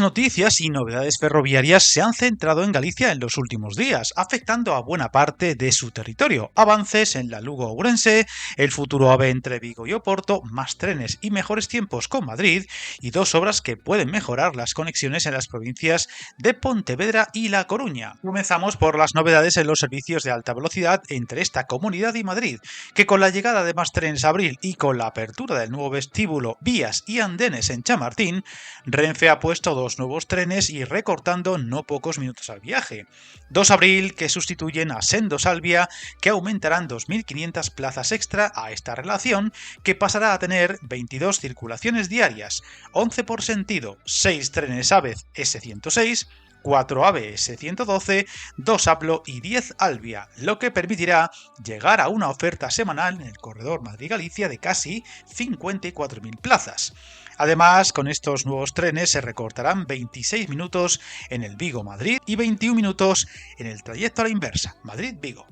noticias y novedades ferroviarias se han centrado en Galicia en los últimos días, afectando a buena parte de su territorio. Avances en la Lugo-Ourense, el futuro AVE entre Vigo y Oporto, más trenes y mejores tiempos con Madrid, y dos obras que pueden mejorar las conexiones en las provincias de Pontevedra y La Coruña. Comenzamos por las novedades en los servicios de alta velocidad entre esta comunidad y Madrid, que con la llegada de más trenes a abril y con la apertura del nuevo vestíbulo, vías y andenes en Chamartín, Renfe ha puesto dos nuevos trenes y recortando no pocos minutos al viaje. 2 Abril que sustituyen a Sendo Salvia, que aumentarán 2.500 plazas extra a esta relación, que pasará a tener 22 circulaciones diarias, 11 por sentido, 6 trenes AVE S106, 4 AVE S112, 2 APLO y 10 Alvia, lo que permitirá llegar a una oferta semanal en el corredor Madrid-Galicia de casi 54.000 plazas. Además, con estos nuevos trenes se recortarán 26 minutos en el Vigo-Madrid y 21 minutos en el trayecto a la inversa, Madrid-Vigo.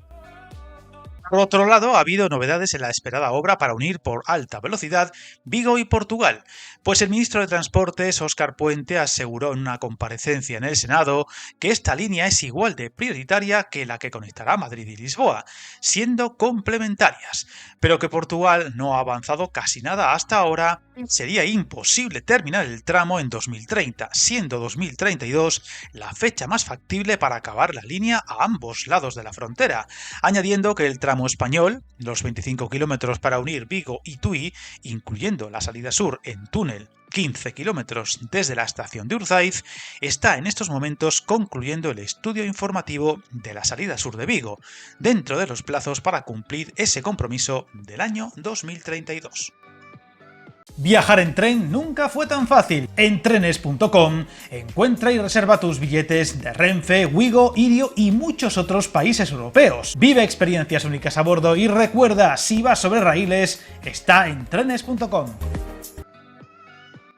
Por otro lado, ha habido novedades en la esperada obra para unir por alta velocidad Vigo y Portugal, pues el ministro de Transportes, Óscar Puente, aseguró en una comparecencia en el Senado que esta línea es igual de prioritaria que la que conectará Madrid y Lisboa, siendo complementarias, pero que Portugal no ha avanzado casi nada hasta ahora. Sería imposible terminar el tramo en 2030, siendo 2032 la fecha más factible para acabar la línea a ambos lados de la frontera, añadiendo que el tramo español, los 25 kilómetros para unir Vigo y Tui, incluyendo la salida sur en túnel 15 kilómetros desde la estación de Urzaiz, está en estos momentos concluyendo el estudio informativo de la salida sur de Vigo, dentro de los plazos para cumplir ese compromiso del año 2032. Viajar en tren nunca fue tan fácil. En trenes.com encuentra y reserva tus billetes de Renfe, Wigo, Irio y muchos otros países europeos. Vive experiencias únicas a bordo y recuerda, si vas sobre raíles, está en trenes.com.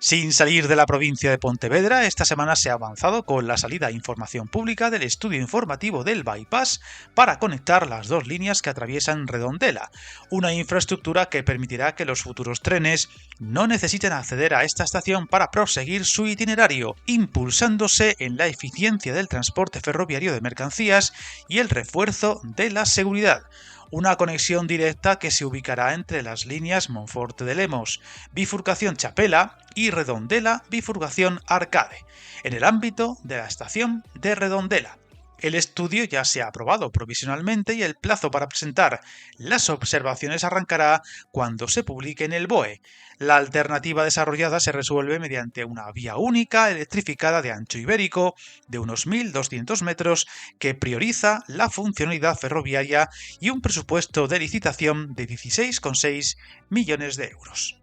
Sin salir de la provincia de Pontevedra, esta semana se ha avanzado con la salida a información pública del estudio informativo del bypass para conectar las dos líneas que atraviesan Redondela, una infraestructura que permitirá que los futuros trenes no necesiten acceder a esta estación para proseguir su itinerario, impulsándose en la eficiencia del transporte ferroviario de mercancías y el refuerzo de la seguridad. Una conexión directa que se ubicará entre las líneas Monforte de Lemos, bifurcación Chapela y Redondela, bifurcación Arcade, en el ámbito de la estación de Redondela. El estudio ya se ha aprobado provisionalmente y el plazo para presentar las observaciones arrancará cuando se publique en el BOE. La alternativa desarrollada se resuelve mediante una vía única electrificada de ancho ibérico de unos 1.200 metros que prioriza la funcionalidad ferroviaria y un presupuesto de licitación de 16,6 millones de euros.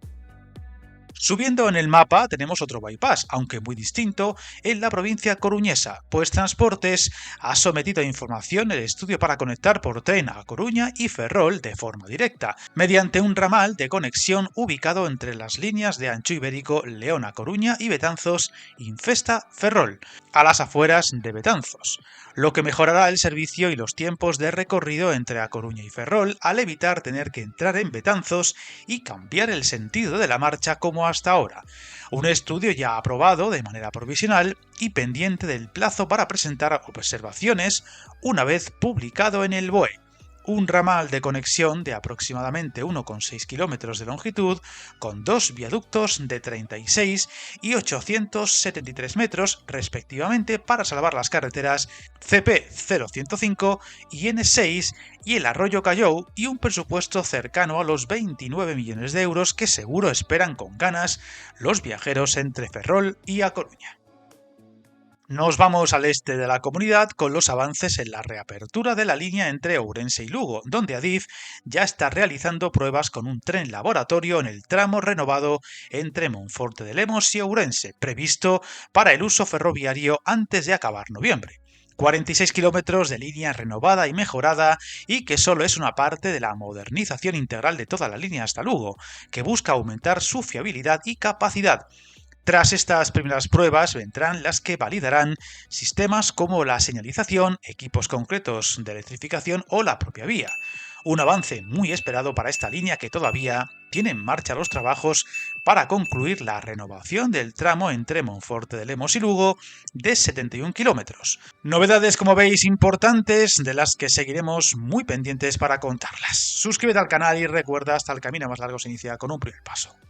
Subiendo en el mapa tenemos otro bypass, aunque muy distinto, en la provincia coruñesa, pues Transportes ha sometido a información el estudio para conectar por tren a Coruña y Ferrol de forma directa, mediante un ramal de conexión ubicado entre las líneas de ancho ibérico León a Coruña y Betanzos Infesta Ferrol, a las afueras de Betanzos, lo que mejorará el servicio y los tiempos de recorrido entre A Coruña y Ferrol al evitar tener que entrar en Betanzos y cambiar el sentido de la marcha como hasta ahora. Un estudio ya aprobado de manera provisional y pendiente del plazo para presentar observaciones una vez publicado en el BOE. Un ramal de conexión de aproximadamente 1,6 kilómetros de longitud, con dos viaductos de 36 y 873 metros respectivamente para salvar las carreteras CP0105 y N6 y el arroyo Callou, y un presupuesto cercano a los 29 millones de euros que seguro esperan con ganas los viajeros entre Ferrol y A Coruña. Nos vamos al este de la comunidad con los avances en la reapertura de la línea entre Ourense y Lugo, donde Adif ya está realizando pruebas con un tren laboratorio en el tramo renovado entre Monforte de Lemos y Ourense, previsto para el uso ferroviario antes de acabar noviembre. 46 kilómetros de línea renovada y mejorada, y que solo es una parte de la modernización integral de toda la línea hasta Lugo, que busca aumentar su fiabilidad y capacidad. Tras estas primeras pruebas vendrán las que validarán sistemas como la señalización, equipos concretos de electrificación o la propia vía. Un avance muy esperado para esta línea que todavía tiene en marcha los trabajos para concluir la renovación del tramo entre Monforte de Lemos y Lugo de 71 kilómetros. Novedades, como veis, importantes, de las que seguiremos muy pendientes para contarlas. Suscríbete al canal y recuerda, hasta el camino más largo se inicia con un primer paso.